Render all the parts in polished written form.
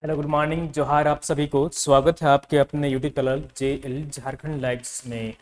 Hello, good morning, जोहार आप सभी को। स्वागत है आपके अपने YouTube channel JL Jharkhand lives में।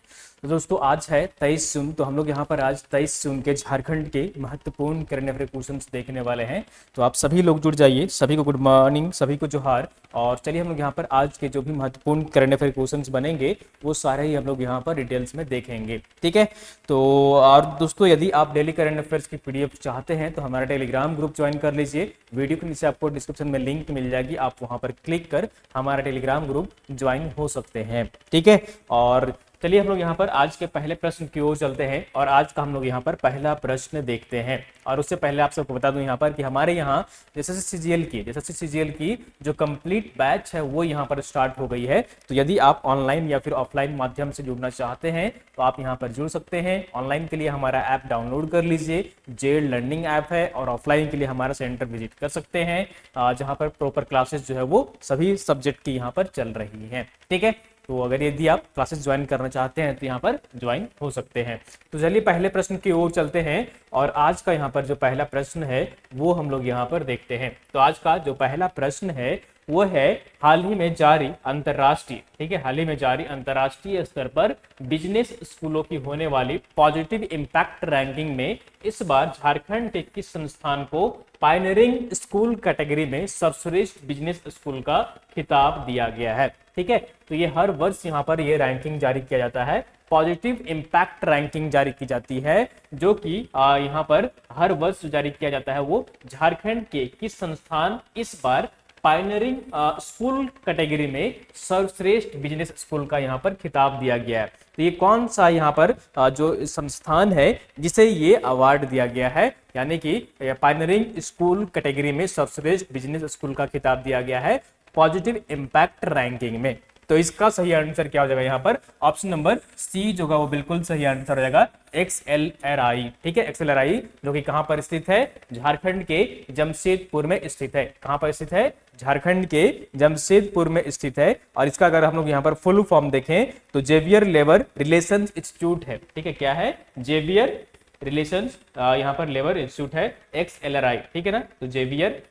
तो दोस्तों आज है 23 जून, तो हम लोग यहाँ पर आज 23 जून के झारखंड के महत्वपूर्ण करंट अफेयर क्वेश्चंस देखने वाले हैं। तो आप सभी लोग जुड़ जाइए। सभी को गुड मॉर्निंग, सभी को जोहार। और चलिए हम लोग यहाँ पर आज के जो भी महत्वपूर्ण करंट अफेयर क्वेश्चंस बनेंगे वो सारे ही हम लोग यहाँ पर डिटेल्स में देखेंगे, ठीक है। तो और दोस्तों यदि आप डेली करंट अफेयर्स की PDF चाहते हैं तो हमारा टेलीग्राम ग्रुप ज्वाइन कर लीजिए। वीडियो के नीचे आपको डिस्क्रिप्शन में लिंक मिल जाएगी, आप वहां पर क्लिक कर हमारा टेलीग्राम ग्रुप ज्वाइन हो सकते हैं, ठीक है। और चलिए हम लोग यहाँ पर आज के पहले प्रश्न की ओर चलते हैं और आज का हम लोग यहाँ पर पहला प्रश्न देखते हैं। और उससे पहले आप सबको बता दूं यहाँ पर कि हमारे यहाँ एसएससी सीजीएल की जो कंप्लीट बैच है वो यहाँ पर स्टार्ट हो गई है। तो यदि आप ऑनलाइन या फिर ऑफलाइन माध्यम से जुड़ना चाहते हैं तो आप यहाँ पर जुड़ सकते हैं। ऑनलाइन के लिए हमारा ऐप डाउनलोड कर लीजिए, जेड लर्निंग ऐप है। और ऑफलाइन के लिए हमारा सेंटर विजिट कर सकते हैं, जहाँ पर प्रॉपर क्लासेस जो है वो सभी सब्जेक्ट की यहाँ पर चल रही है, ठीक है। तो अगर यदि आप क्लासेस ज्वाइन करना चाहते हैं तो यहाँ पर ज्वाइन हो सकते हैं। तो चलिए पहले प्रश्न की ओर चलते हैं और आज का यहाँ पर जो पहला प्रश्न है वो हम लोग यहाँ पर देखते हैं। तो आज का जो पहला प्रश्न है वो है हाल ही में जारी अंतरराष्ट्रीय, ठीक है, हाल ही में जारी अंतरराष्ट्रीय स्तर पर बिजनेस स्कूलों की होने वाली पॉजिटिव इंपैक्ट रैंकिंग में इस बार झारखंड के किस संस्थान को पायनियरिंग स्कूल कैटेगरी में सर्वश्रेष्ठ बिजनेस स्कूल का खिताब दिया गया है, ठीक है। तो ये हर वर्ष यहाँ पर ये रैंकिंग जारी किया जाता है, पॉजिटिव इंपैक्ट रैंकिंग जारी की जाती है, जो कि यहाँ पर हर वर्ष जारी किया जाता है। वो झारखंड के किस संस्थान इस बार पायनियरिंग स्कूल कैटेगरी में सर्वश्रेष्ठ बिजनेस स्कूल का यहाँ पर खिताब दिया गया है। तो ये कौन सा यहाँ पर जो संस्थान है जिसे ये अवार्ड दिया गया है, यानी कि पायनियरिंग स्कूल कैटेगरी में सर्वश्रेष्ठ बिजनेस स्कूल का खिताब दिया गया है पॉजिटिव इंपैक्ट रैंकिंग में। तो इसका सही आंसर क्या हो जाएगा यहाँ पर? ऑप्शन नंबर सी जो होगा वो बिल्कुल सही आंसर हो जाएगा, XLRI, ठीक है। XLRI जो कि कहां पर स्थित है? झारखंड के जमशेदपुर में स्थित है। कहां पर स्थित है? झारखंड के जमशेदपुर में स्थित है। और इसका अगर हम लोग यहाँ पर फुल फॉर्म देखें तो जेवियर लेबर रिलेशंस इंस्टीट्यूट है, ठीक है। क्या है? जेवियर रिलेशंस यहाँ पर लेबर इंस्टीट्यूट है, XLRI, ठीक है ना। तो जेवियर,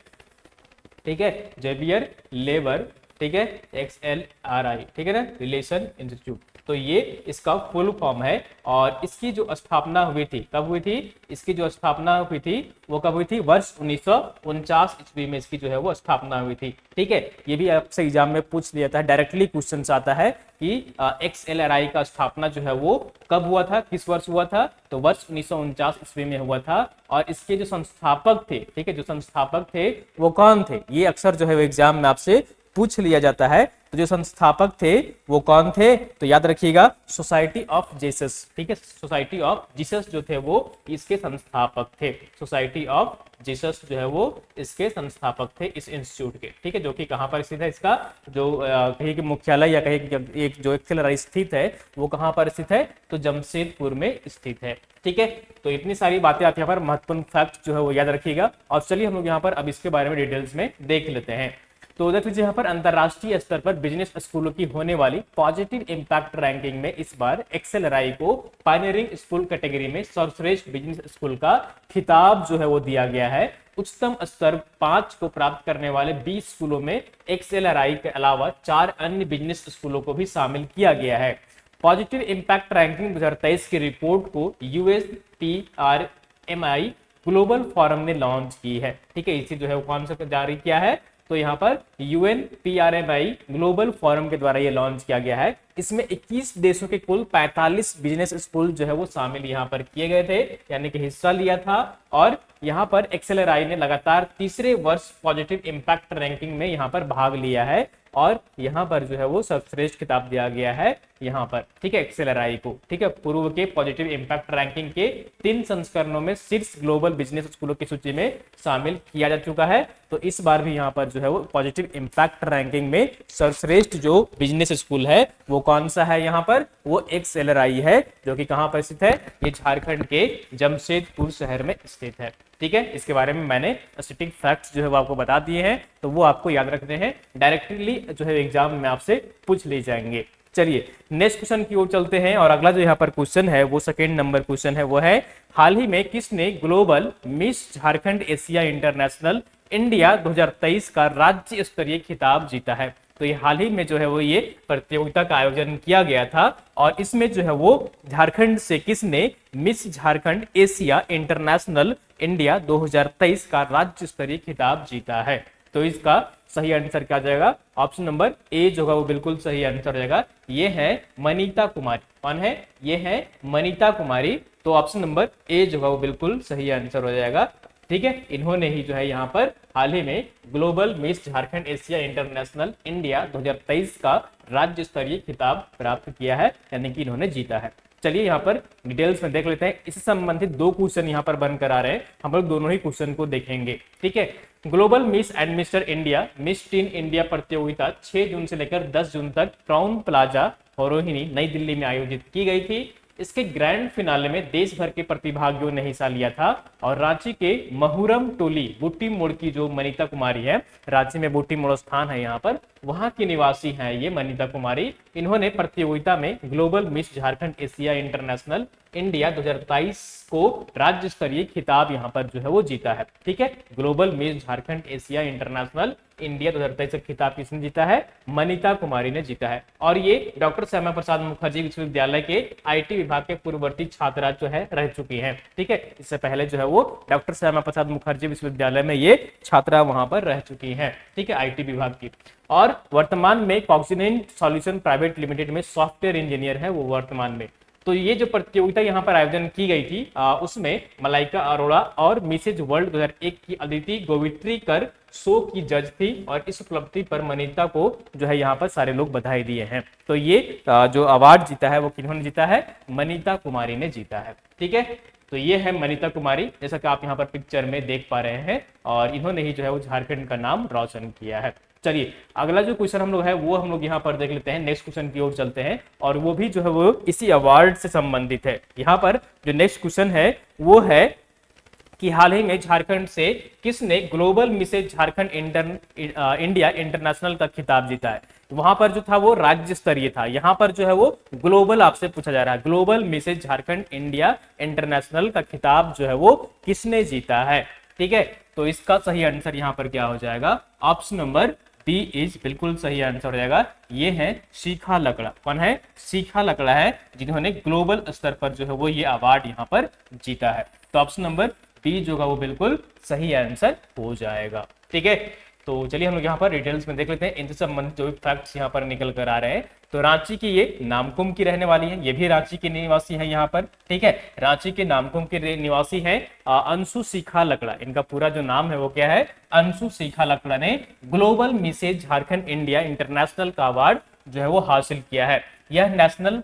ठीक है, जेवियर लेबर, ठीक है, XLRI, ठीक है ना, रिलेशन इंस्टीट्यूट। तो ये इसका फुल फॉर्म है। और इसकी जो स्थापना हुई थी, कब हुई थी? इसकी जो स्थापना हुई थी वो कब हुई थी? वर्ष 1949 ईस्वी में इसकी जो है वो स्थापना हुई थी, ठीक है। ये भी आपसे एग्जाम में पूछ लिया था, डायरेक्टली क्वेश्चन आता है कि XLRI का स्थापना जो है वो कब हुआ था, किस वर्ष हुआ था? तो वर्ष 1949 ईस्वी में हुआ था। और इसके जो संस्थापक थे, ठीक है, जो संस्थापक थे वो कौन थे? ये अक्सर जो है वो एग्जाम में आपसे पूछ लिया जाता है। तो जो संस्थापक थे वो कौन थे? तो याद रखिएगा, सोसाइटी ऑफ जीसस, ठीक है, सोसाइटी ऑफ जीसस जो थे वो इसके संस्थापक थे। सोसाइटी ऑफ जीसस जो है वो इसके संस्थापक थे इस इंस्टीट्यूट के, ठीक है। जो कि कहां पर स्थित है? इसका जो कहीं के मुख्यालय या कहीं एक जो XLRI स्थित है वो कहां पर स्थित है? तो जमशेदपुर में स्थित है, ठीक है। तो इतनी सारी बातें आप यहाँ पर महत्वपूर्ण फैक्ट जो है वो याद रखिएगा। और चलिए हम लोग यहाँ पर अब इसके बारे में डिटेल्स में देख लेते हैं। तो देख लीजिए यहाँ पर अंतरराष्ट्रीय स्तर पर बिजनेस स्कूलों की होने वाली पॉजिटिव इंपैक्ट रैंकिंग में इस बार XLRI को पायनियरिंग स्कूल कैटेगरी में सर्वश्रेष्ठ बिजनेस स्कूल का खिताब जो है वो दिया गया है। उच्चतम स्तर 5 को प्राप्त करने वाले 20 स्कूलों में XLRI के अलावा 4 अन्य बिजनेस स्कूलों को भी शामिल किया गया है। पॉजिटिव इंपैक्ट रैंकिंग 2023 की रिपोर्ट को USPRMI ग्लोबल फोरम ने लॉन्च की है, ठीक है। इसी जो है वो कौन सा जारी किया है? तो यहाँ पर UNPRMI ग्लोबल फोरम के द्वारा ये लॉन्च किया गया है। इसमें 21 देशों के कुल 45 बिजनेस स्कूल जो है वो शामिल यहाँ पर किए गए थे, यानी कि हिस्सा लिया था। और यहाँ पर XLRI ने लगातार तीसरे वर्ष पॉजिटिव इंपैक्ट रैंकिंग में यहाँ पर भाग लिया है। और यहाँ पर जो है वो सर्वश्रेष्ठ खिताब दिया गया है यहाँ पर, ठीक है, XLRI को, ठीक है। पूर्व के पॉजिटिव इंपैक्ट रैंकिंग के 3 संस्करणों में शीर्ष ग्लोबल बिजनेस स्कूलों की सूची में शामिल किया जा चुका है। तो इस बार भी यहाँ पर जो है वो पॉजिटिव इंपैक्ट रैंकिंग में सर्वश्रेष्ठ जो बिजनेस स्कूल है वो कौन सा है? यहाँ पर वो XLRI है, जो कि कहां पर स्थित है? ये झारखंड के जमशेदपुर शहर में स्थित है, ठीक है। इसके बारे में मैंने स्टैटिक फैक्ट्स जो है वो आपको बता दिए हैं, तो वो आपको याद रखने हैं, डायरेक्टली जो है एग्जाम में आपसे पूछ ले जाएंगे। चलिए नेक्स्ट क्वेश्चन की ओर चलते हैं। और अगला जो यहाँ पर क्वेश्चन है वो सेकेंड नंबर क्वेश्चन है, वो है हाल ही में किसने global miss Jharkhand Asia international India 2023 का राज्य स्तरीय खिताब जीता है। तो ये हाल ही में जो है वो ये प्रतियोगिता का आयोजन किया गया था और इसमें जो है वो झारखंड से किसने miss Jharkhand Asia international India 2023 का राज्य स्तरीय खिताब जीता है। तो इसका सही आंसर क्या जाएगा? ऑप्शन नंबर ए जो होगा वो बिल्कुल सही आंसर जाएगा। ये है मनीता कुमारी। कौन है? ये है मनीता कुमारी। तो ऑप्शन नंबर ए जो होगा वो बिल्कुल सही आंसर हो जाएगा। ठीक है, इन्होंने ही जो है यहाँ पर हाल ही में global miss Jharkhand Asia international India 2023 का राज्य स्तरीय खिताब प्राप्त किया है, यानी कि इन्होंने जीता है। चलिए यहाँ पर डिटेल्स में देख लेते हैं। इससे संबंधित दो क्वेश्चन यहाँ पर बनकर आ रहे हैं, हम लोग दोनों ही क्वेश्चन को देखेंगे। ठीक है, global miss and mister India miss tin India प्रतियोगिता 6 जून से लेकर 10 जून तक क्राउन प्लाजा रोहिणी नई दिल्ली में आयोजित की गई थी। इसके ग्रैंड फिनाले में देश भर के प्रतिभागियों ने हिस्सा लिया था और रांची के महुरम टोली बूटी मोड़ की जो मनीता कुमारी है, रांची में बूटी मोड़ स्थान है यहाँ पर, वहां की निवासी हैं ये मनीता कुमारी। इन्होंने प्रतियोगिता में global miss Jharkhand Asia international India 2023 को राज्य स्तरीय खिताब यहाँ पर जो है वो जीता है। ठीक है, global miss Jharkhand Asia international India 2023 का खिताब किसने जीता है? मनीता कुमारी ने जीता है। और ये डॉक्टर श्यामा प्रसाद मुखर्जी विश्वविद्यालय के आईटी विभाग के पूर्ववर्ती छात्रा जो है रह चुकी हैं। ठीक है, इससे पहले जो है वो डॉक्टर श्यामा प्रसाद मुखर्जी विश्वविद्यालय में ये छात्रा वहां पर रह चुकी हैं। ठीक है, आईटी विभाग की। और वर्तमान में कॉग्निजेंट सॉल्यूशन प्राइवेट लिमिटेड में सॉफ्टवेयर इंजीनियर है वो वर्तमान में। तो ये जो प्रतियोगिता यहाँ पर आयोजन की गई थी उसमें मलाइका अरोड़ा और मिसेज वर्ल्ड 2001 की अदिति गोवित्रीकर शो की जज थी और इस उपलब्धि पर मनीता को जो है यहाँ पर सारे लोग बधाई दिए हैं। तो ये जो अवार्ड जीता है वो किन्होंने जीता है? मनीता कुमारी ने जीता है। ठीक है, तो ये है मनीता कुमारी, जैसा कि आप यहाँ पर पिक्चर में देख पा रहे हैं, और इन्होंने ही जो है वो झारखंड का नाम रोशन किया है। चलिए अगला जो क्वेश्चन हम लोग है वो हम लोग यहाँ पर देख लेते हैं। नेक्स्ट क्वेश्चन की ओर चलते हैं और वो भी जो है वो इसी अवार्ड से संबंधित है। यहाँ पर जो नेक्स्ट क्वेश्चन है वो है कि हाल ही में झारखंड से किसने global Mrs Jharkhand India international का खिताब जीता है? वहां पर जो था वो राज्य स्तरीय था, यहाँ पर जो है वो ग्लोबल आपसे पूछा जा रहा है। Global Mrs Jharkhand India international का खिताब जो है वो किसने जीता है? ठीक है, तो इसका सही आंसर यहाँ पर क्या हो जाएगा? ऑप्शन नंबर बी इज बिल्कुल सही आंसर हो जाएगा। ये है शिखा लकड़ा। कौन है? शिखा लकड़ा है जिन्होंने ग्लोबल स्तर पर जो है वो ये अवार्ड यहाँ पर जीता है। तो ऑप्शन नंबर बी जो होगा वो बिल्कुल सही आंसर हो जाएगा। ठीक है, तो चलिए हम लोग यहाँ पर डिटेल्स में देख लेते हैं इनसे संबंधित जो भी फैक्ट्स यहाँ पर निकल कर आ रहे हैं। तो रांची की ये नामकुम की रहने वाली है, ये भी रांची के निवासी है यहाँ पर। ठीक है, रांची के नामकुम के निवासी है अंशु शिखा लकड़ा। इनका पूरा जो नाम है वो क्या है? अंशु शिखा लकड़ा ने global Mrs Jharkhand India international का अवार्ड जो है वो हासिल किया है। यह नेशनल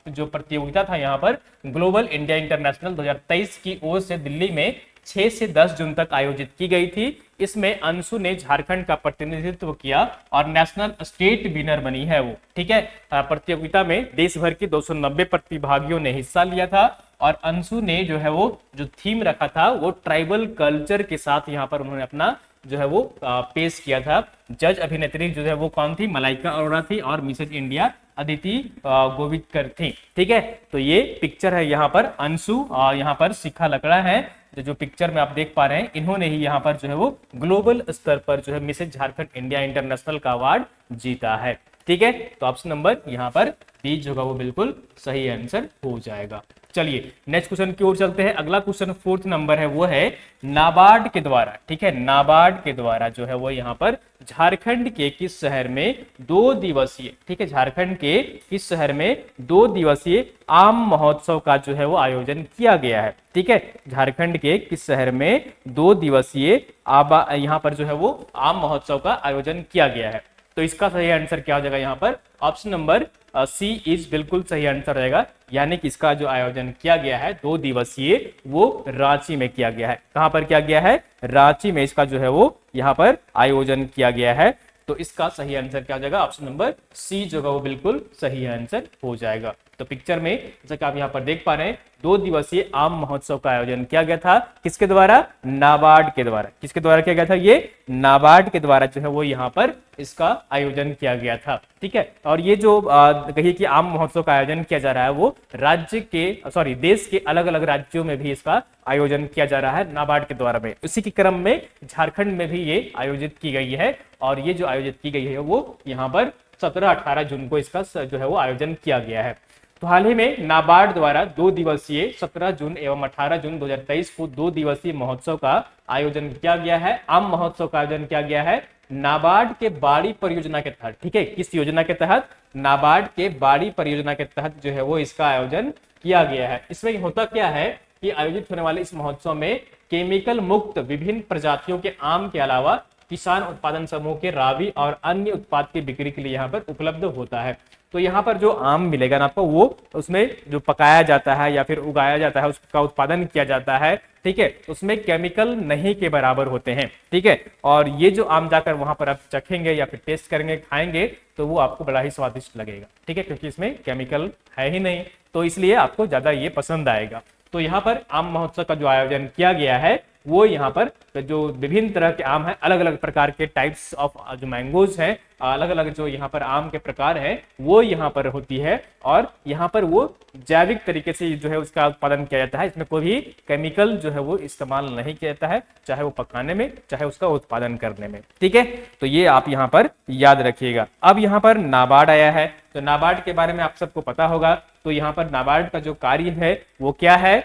जो प्रतियोगिता था यहाँ पर ग्लोबल इंडिया इंटरनेशनल 2023 की ओर से दिल्ली में 6 से 10 जून तक आयोजित की गई थी। इसमें अंशु ने झारखंड का प्रतिनिधित्व किया और नेशनल स्टेट विनर बनी है वो। ठीक है, प्रतियोगिता में देश भर के 290 प्रतिभागियों ने हिस्सा लिया था और अंशु ने जो है वो जो थीम रखा था वो ट्राइबल कल्चर के साथ यहाँ पर उन्होंने अपना जो है वो पेश किया था। जज अभिनेत्री जो है वो कौन थी? मलाइका अरोड़ा थी और मिसेज इंडिया अदिति गोवित्कर थी। ठीक है, तो ये पिक्चर है यहाँ पर अंशु यहाँ पर शिखा लकड़ा है जो पिक्चर में आप देख पा रहे हैं। इन्होंने ही यहाँ पर जो है वो ग्लोबल स्तर पर जो है मिसेज झारखंड इंडिया इंटरनेशनल का अवार्ड जीता है। ठीक है, तो ऑप्शन नंबर यहाँ पर बी जो होगा वो बिल्कुल सही आंसर हो जाएगा। चलिए नेक्स्ट क्वेश्चन की ओर चलते हैं। अगला क्वेश्चन 4th नंबर है वो है नाबार्ड के द्वारा। ठीक है, नाबार्ड के द्वारा जो है वो यहाँ पर झारखंड के किस शहर में 2 दिवसीय, ठीक है, झारखंड के किस शहर में 2 दिवसीय आम महोत्सव का जो है वो आयोजन किया गया है? ठीक है, झारखंड के किस शहर में 2 दिवसीय यहाँ पर जो है वो आम महोत्सव का आयोजन किया गया है? तो इसका सही आंसर क्या हो जाएगा? यहाँ पर ऑप्शन नंबर सी इज बिल्कुल सही आंसर रहेगा, यानी कि इसका जो आयोजन किया गया है 2 दिवसीय वो रांची में किया गया है। कहां पर किया गया है? रांची में इसका जो है वो यहाँ पर आयोजन किया गया है। तो इसका सही आंसर क्या हो जाएगा? ऑप्शन नंबर सी जो है वो बिल्कुल सही आंसर हो जाएगा। तो पिक्चर में जैसा कि आप यहाँ पर देख पा रहे हैं 2 दिवसीय आम महोत्सव का आयोजन किया गया था। किसके द्वारा? नाबार्ड के द्वारा। किसके द्वारा किया गया था? ये नाबार्ड के द्वारा जो है वो यहाँ पर इसका आयोजन किया गया था। ठीक है, और ये जो कहिए कि आम महोत्सव का आयोजन किया जा रहा है वो देश के अलग अलग राज्यों में भी इसका आयोजन किया जा रहा है नाबार्ड के द्वारा में। उसी के क्रम में झारखंड में भी ये आयोजित की गई है और ये जो आयोजित की गई है वो यहाँ पर 17-18 जून को इसका जो है वो आयोजन किया गया है। तो हाल ही में नाबार्ड द्वारा 2 दिवसीय 17 जून एवं 18 जून 2023 को 2 दिवसीय महोत्सव का आयोजन किया गया है। आम महोत्सव का आयोजन किया गया है नाबार्ड के बाड़ी परियोजना के तहत। ठीक है, किस योजना के तहत? नाबार्ड के बाड़ी परियोजना के तहत जो है वो इसका आयोजन किया गया है। इसमें होता क्या है कि आयोजित होने वाले इस महोत्सव में केमिकल मुक्त विभिन्न प्रजातियों के आम के अलावा किसान उत्पादन समूह के रावी और अन्य उत्पाद की बिक्री के लिए यहाँ पर उपलब्ध होता है। तो यहाँ पर जो आम मिलेगा ना आपको वो उसमें जो पकाया जाता है या फिर उगाया जाता है, उसका उत्पादन किया जाता है, ठीक है, उसमें केमिकल नहीं के बराबर होते हैं। ठीक है, और ये जो आम जाकर वहां पर आप चखेंगे या फिर टेस्ट करेंगे, खाएंगे, तो वो आपको बड़ा ही स्वादिष्ट लगेगा। ठीक है, क्योंकि इसमें केमिकल है ही नहीं, तो इसलिए आपको ज्यादा ये पसंद आएगा। तो यहाँ पर आम महोत्सव का जो आयोजन किया गया है वो यहाँ पर जो विभिन्न तरह के आम है, अलग अलग प्रकार के टाइप्स ऑफ जो मैंगोज हैं, अलग अलग जो यहाँ पर आम के प्रकार हैं वो यहाँ पर होती है और यहाँ पर वो जैविक तरीके से जो है उसका उत्पादन किया जाता है। इसमें कोई भी केमिकल जो है वो इस्तेमाल नहीं किया जाता है, चाहे वो पकाने में चाहे उसका उत्पादन करने में। ठीक है, तो ये आप यहाँ पर याद रखिएगा। अब यहाँ पर नाबार्ड आया है, तो नाबार्ड के बारे में आप सबको पता होगा। तो यहाँ पर नाबार्ड का जो कार्य है वो क्या है?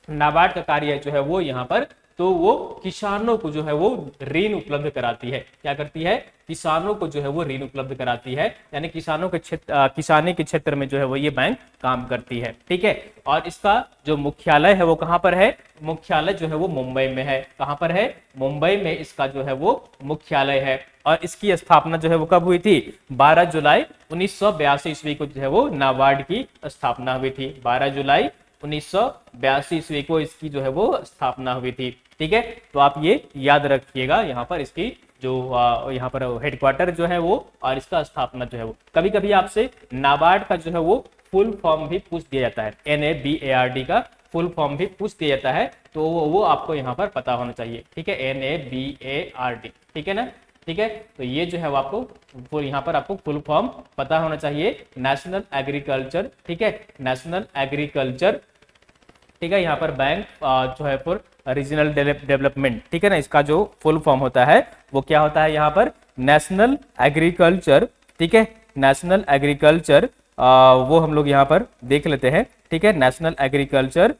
नाबार्ड का कार्य जो है वो यहाँ पर तो वो किसानों को जो है वो ऋण उपलब्ध कराती है। क्या करती है? किसानों को जो है वो ऋण उपलब्ध कराती है, यानी किसानों के किसानी के क्षेत्र में जो है वो ये बैंक काम करती है। ठीक है, और इसका जो मुख्यालय है वो कहाँ पर है? मुख्यालय जो है वो मुंबई में है। कहाँ पर है? मुंबई में इसका जो है वो मुख्यालय है। और इसकी स्थापना जो है वो कब हुई थी? 12 जुलाई 1982 ईस्वी को जो है वो नाबार्ड की स्थापना हुई थी। 12 जुलाई 1982 ईस्वी को इसकी जो है वो स्थापना हुई थी। ठीक है, तो आप ये याद रखिएगा। यहाँ पर इसकी जो यहाँ पर हेडक्वार्टर जो है वो और इसका स्थापना जो है वो, कभी कभी आपसे नाबार्ड का जो है वो फुल फॉर्म भी पूछ दिया जाता है। NABARD का फुल फॉर्म भी पूछ दिया जाता है, तो वो आपको यहाँ पर पता होना चाहिए। ठीक है, NABARD। ठीक है ना? ठीक है, तो ये जो है वो आपको यहाँ पर आपको फुल फॉर्म पता होना चाहिए। नेशनल एग्रीकल्चर, ठीक है, नेशनल एग्रीकल्चर, ठीक है, यहाँ पर बैंक जो है फॉर रीजनल डेवलपमेंट। ठीक है ना, इसका जो फुल फॉर्म होता है वो क्या होता है? यहाँ पर नेशनल एग्रीकल्चर। ठीक है, नेशनल एग्रीकल्चर वो हम लोग यहाँ पर देख लेते हैं। ठीक है, नेशनल एग्रीकल्चर,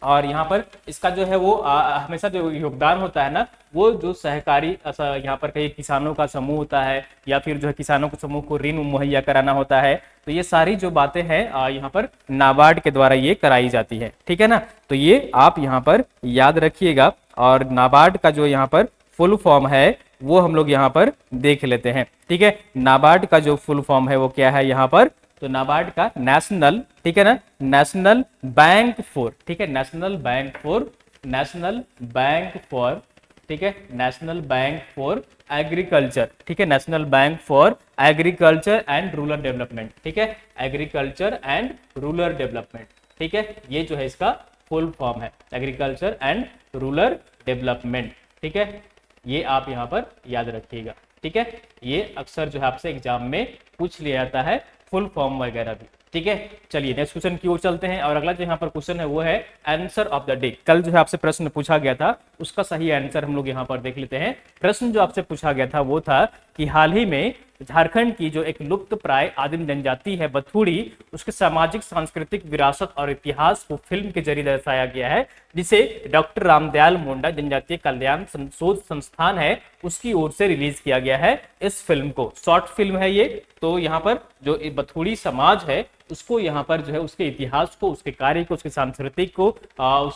और यहाँ पर इसका जो है वो हमेशा जो योगदान होता है ना, वो जो सहकारी यहाँ पर कई किसानों का समूह होता है या फिर जो है किसानों के समूह को ऋण मुहैया कराना होता है, तो ये सारी जो बातें हैं यहाँ पर नाबार्ड के द्वारा ये कराई जाती है। ठीक है ना, तो ये आप यहाँ पर याद रखिएगा। और नाबार्ड का जो यहाँ पर फुल फॉर्म है वो हम लोग यहाँ पर देख लेते हैं। ठीक है, नाबार्ड का जो फुल फॉर्म है वो क्या है यहाँ पर? तो नाबार्ड का नेशनल, ठीक है ना, नेशनल बैंक फॉर, ठीक है, national bank for, national bank for, ठीक है, नेशनल बैंक फॉर एग्रीकल्चर, ठीक है, national bank for agriculture and rural development. ठीक है, एग्रीकल्चर एंड रूरल डेवलपमेंट। ठीक है, ये जो है इसका फुल फॉर्म है, एग्रीकल्चर एंड रूरल डेवलपमेंट। ठीक है, ये आप यहाँ पर याद रखिएगा। ठीक है, ये अक्सर जो है आपसे एग्जाम में पूछ लिया जाता है, फुल फॉर्म वगैरह भी। ठीक है, चलिए नेक्स्ट क्वेश्चन की ओर चलते हैं। और अगला जो यहाँ पर क्वेश्चन है वो है आंसर ऑफ द डे। कल जो है आपसे प्रश्न पूछा गया था, उसका सही आंसर हम लोग यहाँ पर देख लेते हैं। प्रश्न जो आपसे पूछा गया था वो था कि हाल ही में झारखंड की जो एक लुप्त प्राय आदिम जनजाति है बथुड़ी, उसके सामाजिक सांस्कृतिक विरासत और इतिहास को फिल्म के जरिए दर्शाया गया है, जिसे डॉक्टर रामदयाल मुंडा जनजातीय कल्याण शोध संस्थान है उसकी ओर से रिलीज किया गया है। इस फिल्म को, शॉर्ट फिल्म है ये, तो यहाँ पर जो बथुड़ी समाज है उसको यहाँ पर जो है उसके इतिहास को, उसके कार्य को, उसके सांस्कृतिक को,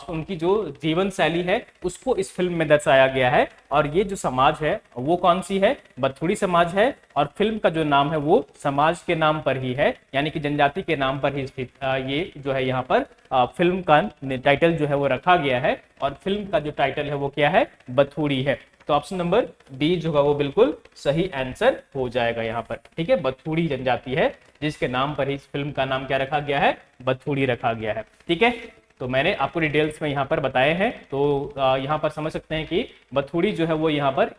उनकी जो जीवन शैली है उसको इस फिल्म में दर्शाया गया है। और ये जो समाज है वो कौन सी है? बथुड़ी समाज है। और फिल्म का जो नाम है वो समाज के नाम पर ही है, यानी कि जनजाति के नाम पर ही स्थित ये जो है यहाँ पर फिल्म का टाइटल जो है वो रखा गया है। और फिल्म का जो टाइटल है वो क्या है? बथुड़ी है। तो तो ऑप्शन नंबर डी जो होगा वो बिल्कुल सही आंसर हो जाएगा यहाँ पर। ठीक है, बथुड़ी जनजाति है जिसके नाम पर ही इस फिल्म का नाम क्या रखा गया है, बथुड़ी रखा गया है। ठीक है, तो मैंने आपको डिटेल्स में यहाँ पर बताए हैं, तो यहाँ पर समझ सकते हैं कि बथुड़ी जो है वो यहाँ पर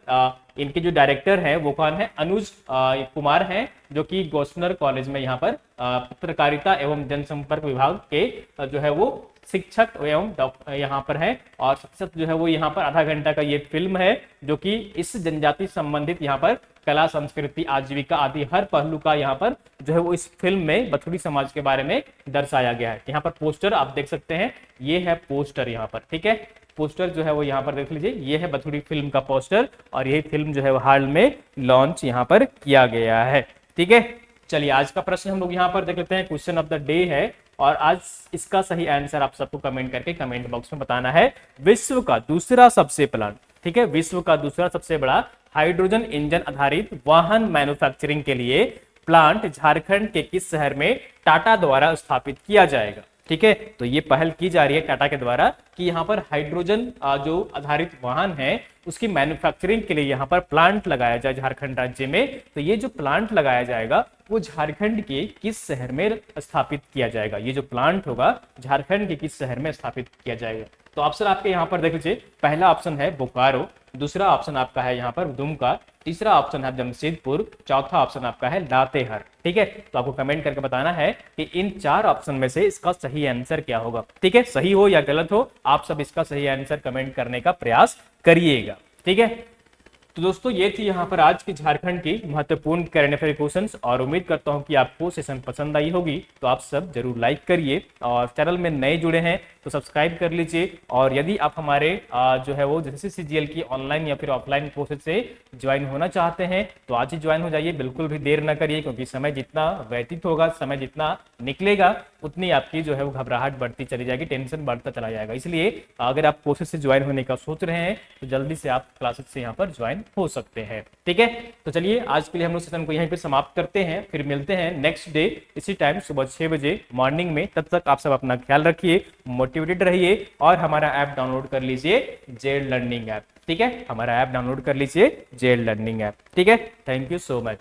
इनके जो डायरेक्टर है वो कौन है, अनुज कुमार हैं, जो कि गोस्सनर कॉलेज में यहाँ पर पत्रकारिता एवं जनसंपर्क विभाग के जो है वो शिक्षक एवं यहाँ पर है। और शिक्षक जो है वो यहाँ पर आधा घंटा का ये फिल्म है जो कि इस जनजाति संबंधित यहाँ पर कला, संस्कृति, आजीविका आदि हर पहलू का यहाँ पर जो है वो इस फिल्म में बथुड़ी समाज के बारे में दर्शाया गया है। यहाँ पर पोस्टर आप देख सकते हैं, ये है पोस्टर यहाँ पर। ठीक है, पोस्टर जो है वो यहाँ पर देख लीजिए, ये है बथुड़ी फिल्म का पोस्टर और यही फिल्म जो है वो हाल में लॉन्च यहाँ पर किया गया है। ठीक है, चलिए आज का प्रश्न हम लोग यहाँ पर देख लेते हैं। क्वेश्चन ऑफ द डे है और आज इसका सही आंसर आप सबको कमेंट करके कमेंट बॉक्स में बताना है। विश्व का दूसरा सबसे प्लांट, ठीक है, विश्व का दूसरा सबसे बड़ा हाइड्रोजन इंजन आधारित वाहन मैन्युफैक्चरिंग के लिए प्लांट झारखंड के किस शहर में टाटा द्वारा स्थापित किया जाएगा। ठीक है, तो ये पहल की जा रही है टाटा के द्वारा कि यहाँ पर हाइड्रोजन जो आधारित वाहन है उसकी मैन्युफैक्चरिंग के लिए यहाँ पर प्लांट लगाया जाए झारखंड राज्य में। तो ये जो प्लांट लगाया जाएगा वो झारखंड के किस शहर में स्थापित किया जाएगा, ये जो प्लांट होगा झारखंड के किस शहर में स्थापित किया जाएगा। तो ऑप्शन आपके यहाँ पर देख लीजिए, पहला ऑप्शन है बोकारो, दूसरा ऑप्शन आपका है यहाँ पर दुमका, तीसरा ऑप्शन है जमशेदपुर, चौथा ऑप्शन आपका है लातेहार। ठीक है, तो आपको कमेंट करके बताना है कि इन चार ऑप्शन में से इसका सही आंसर क्या होगा। ठीक है, सही हो या गलत हो आप सब इसका सही आंसर कमेंट करने का प्रयास करिएगा। ठीक है, तो दोस्तों ये थी यहाँ पर आज की झारखंड की महत्वपूर्ण करंट अफेयर क्वेश्चंस और उम्मीद करता हूँ कि आपको सेशन पसंद आई होगी। तो आप सब जरूर लाइक करिए और चैनल में नए जुड़े हैं तो सब्सक्राइब कर लीजिए। और यदि आप हमारे जो है वो जैसे सीजीएल की ऑनलाइन या फिर ऑफलाइन कोर्सेज से ज्वाइन होना चाहते हैं तो आज ही ज्वाइन हो जाइए, बिल्कुल भी देर ना करिए, क्योंकि समय जितना व्यतीत होगा, समय जितना निकलेगा उतनी आपकी जो है वो घबराहट बढ़ती चली जाएगी, टेंशन बढ़ता चला जाएगा। इसलिए अगर आप कोर्सेज से ज्वाइन होने का सोच रहे हैं तो जल्दी से आप क्लासेज से यहाँ पर ज्वाइन हो सकते हैं। ठीक है, तो चलिए आज के लिए हम लोग सेशन को यहीं पे समाप्त करते हैं, फिर मिलते हैं नेक्स्ट डे इसी टाइम सुबह 6 बजे मॉर्निंग में। तब तक आप सब अपना ख्याल रखिए, मोटिवेटेड रहिए और हमारा ऐप डाउनलोड कर लीजिए, जेड लर्निंग ऐप। ठीक है, हमारा ऐप डाउनलोड कर लीजिए, जेड लर्निंग ऐप। ठीक है, थैंक यू सो मच।